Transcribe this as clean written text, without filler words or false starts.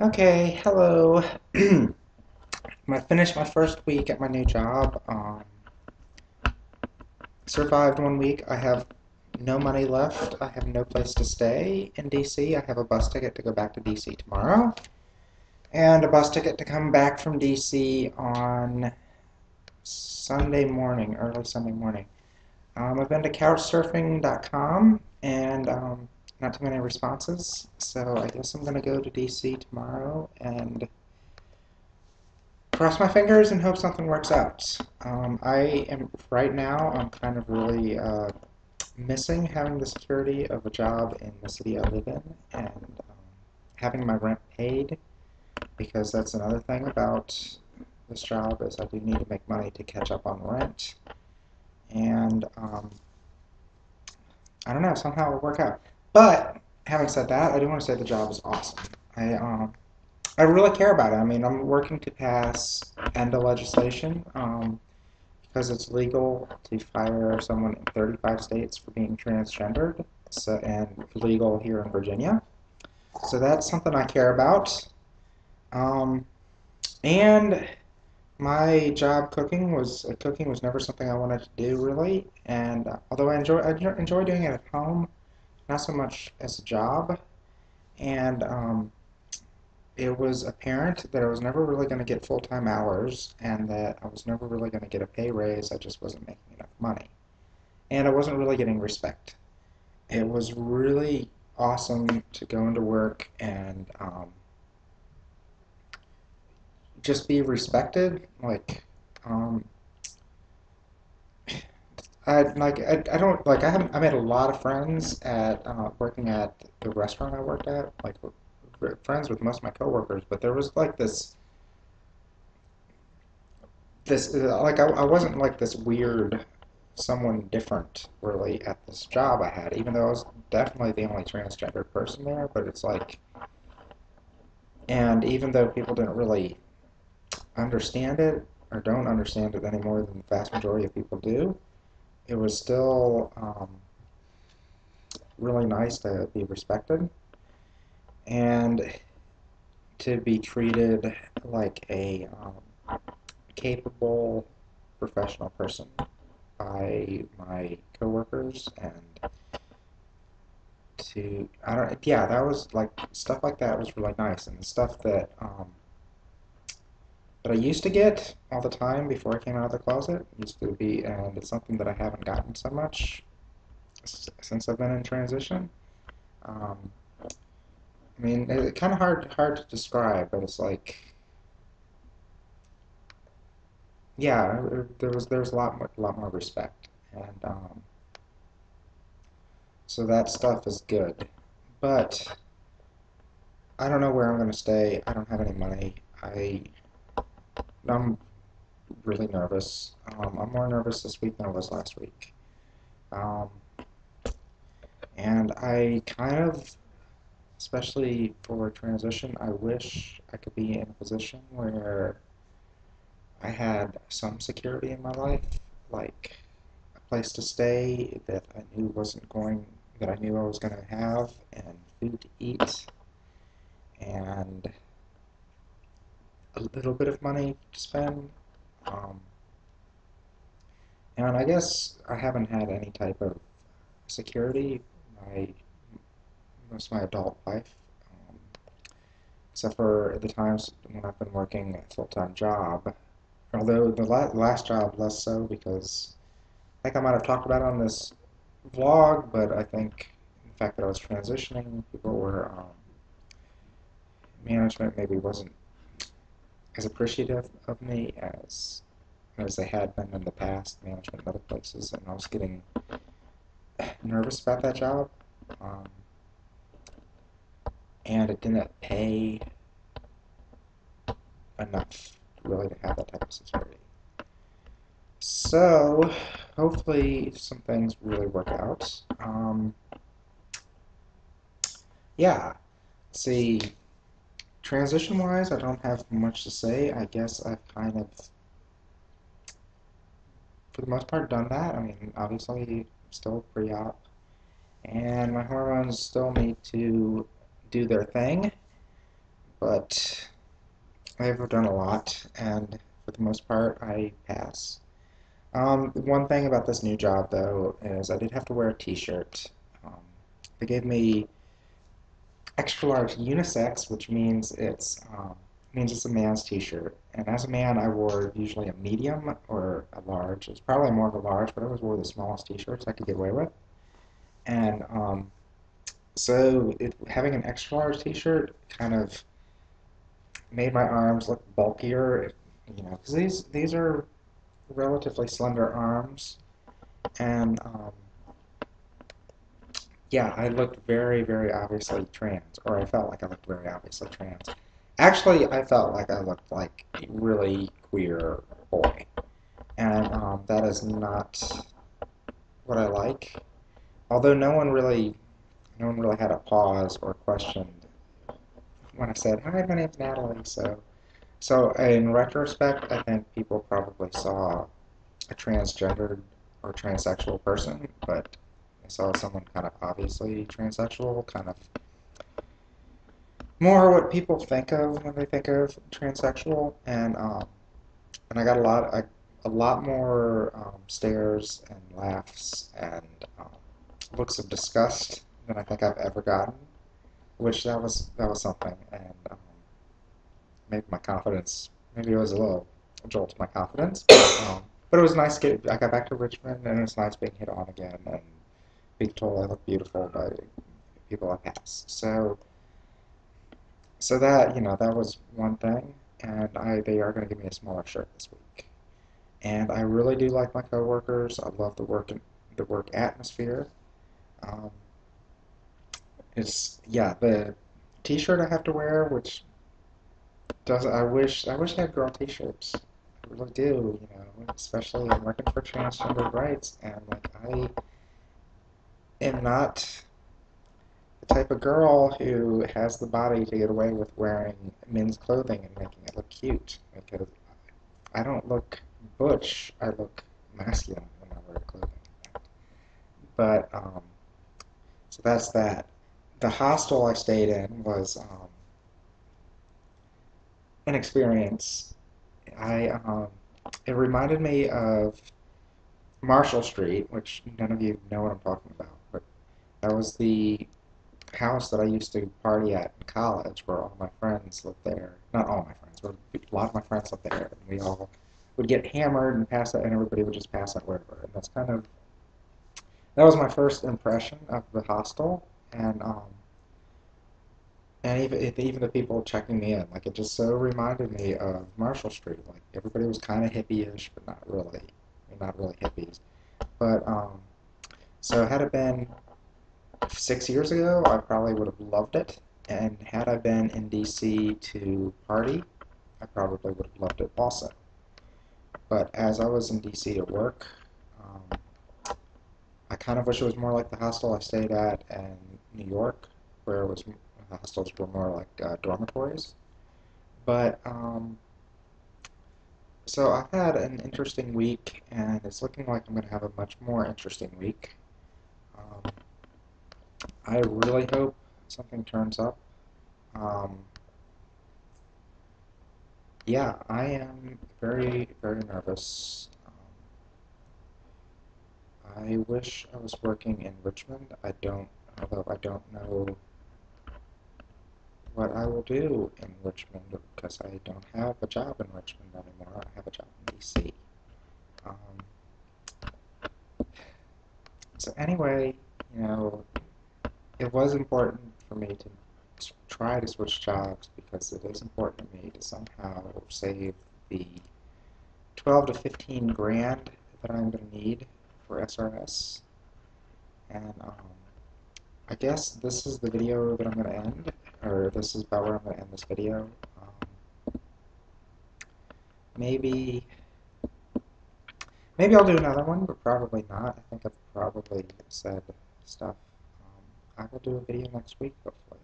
Okay, hello. I finished my first week at my new job. Survived 1 week. I have no money left. I have no place to stay in DC. I have a bus ticket to go back to DC tomorrow, and a bus ticket to come back from DC on Sunday morning, early Sunday morning. I've been to couchsurfing.com and not too many responses, so I guess I'm gonna go to DC tomorrow and cross my fingers and hope something works out. I am right now. I'm kind of really missing having the security of a job in the city I live in and having my rent paid because that's another thing about this job is I do need to make money to catch up on rent and I don't know, somehow it'll work out. But having said that, I do want to say the job is awesome. I really care about it. I mean, I'm working to pass ENDA legislation because it's legal to fire someone in 35 states for being transgendered, and legal here in Virginia. So that's something I care about. Um, and my job cooking was never something I wanted to do really. And although I enjoy doing it at home, not so much as a job. And it was apparent that I was never really going to get full-time hours and that I was never really going to get a pay raise. I just wasn't making enough money. And I wasn't really getting respect. It was really awesome to go into work and just be respected. Um, I don't like I made a lot of friends at working at the restaurant I worked at, like friends with most of my coworkers, but there was like I wasn't like this weird someone different really at this job I had, even though I was definitely the only transgender person there. But it's like, and even though people didn't really understand it or don't understand it any more than the vast majority of people do, it was still really nice to be respected and to be treated like a capable professional person by my coworkers and to I don't yeah that was like stuff like that was really nice and the stuff that I used to get all the time before I came out of the closet used to be and it's something that I haven't gotten so much since I've been in transition. um, I mean it's kind of hard to describe but it's like yeah there was a lot more respect and so that stuff is good but I don't know where I'm going to stay. I don't have any money. I'm really nervous. I'm more nervous this week than I was last week. Um, and I kind of, especially for transition, I wish I could be in a position where I had some security in my life, like a place to stay that I knew I was going to have, and food to eat, and a little bit of money to spend. Um, and I guess I haven't had any type of security my most of my adult life, um, except for the times when I've been working a full-time job. Although the last job less so because I think I might have talked about it on this vlog, but I think the fact that I was transitioning, people were management maybe wasn't as appreciative of me as they had been in the past, management in other places, and I was getting nervous about that job. Um, and it didn't pay enough really to have that type of security. So hopefully some things really work out. Yeah, see, transition wise, I don't have much to say. I guess I've kind of, for the most part, done that. I mean, obviously, I'm still pre-op, and my hormones still need to do their thing, but I've done a lot, and for the most part, I pass. One thing about this new job, though, is I did have to wear a t-shirt. Um, they gave me extra large unisex, which means it's a man's t-shirt. And as a man, I wore usually a medium or a large. It's probably more of a large, but I always wore the smallest t-shirts I could get away with. And having an extra large t-shirt kind of made my arms look bulkier, because these are relatively slender arms, and yeah, I looked very, very obviously trans, or I felt like I looked very obviously trans. Actually, I felt like I looked like a really queer boy, and that is not what I like. Although no one really had a pause or questioned when I said, "Hi, my name's Natalie." So in retrospect, I think people probably saw a transgendered or transsexual person, but I saw someone kind of obviously transsexual, kind of more what people think of when they think of transsexual, and I got a lot more stares and laughs and looks of disgust than I think I've ever gotten, which that was something, and maybe my confidence, maybe it was a little jolt to my confidence, but it was nice. I got back to Richmond, and it was nice being hit on again and being told I look beautiful by people I pass. So that was one thing, and they are going to give me a smaller shirt this week. And I really do like my coworkers. I love the work atmosphere. Um, it's yeah the T-shirt I have to wear, which does I wish I had girl T-shirts. I really do, especially I'm working for transgender rights, and like I am not the type of girl who has the body to get away with wearing men's clothing and making it look cute. Because I don't look butch, I look masculine when I wear clothing. But so that's that. The hostel I stayed in was an experience. I It reminded me of Marshall Street, which none of you know what I'm talking about, but that was the house that I used to party at in college, where all my friends lived there. Not all my friends, but a lot of my friends lived there, and we all would get hammered and pass out, and everybody would just pass out wherever. And that was my first impression of the hostel, and even the people checking me in, like it just so reminded me of Marshall Street. Like everybody was kind of hippie-ish, but not really. I mean, not really hippies. But so had it been 6 years ago, I probably would have loved it. And had I been in DC to party, I probably would have loved it also. But as I was in DC to work, um, I kind of wish it was more like the hostel I stayed at in New York, where the hostels were more like dormitories. But so I've had an interesting week, and it's looking like I'm going to have a much more interesting week. Um, I really hope something turns up. Um, yeah, I am very, very nervous. I wish I was working in Richmond. Although I don't know what I will do in Richmond because I don't have a job in Richmond anymore. I have a job in DC. Um, so anyway, you know, it was important for me to try to switch jobs because it is important to me to somehow save the 12 to 15 grand that I'm going to need for SRS. And I guess this is the video that I'm going to end, or this is about where I'm going to end this video. Maybe, maybe I'll do another one, but probably not. I think I've probably said stuff. I will do a video next week, hopefully.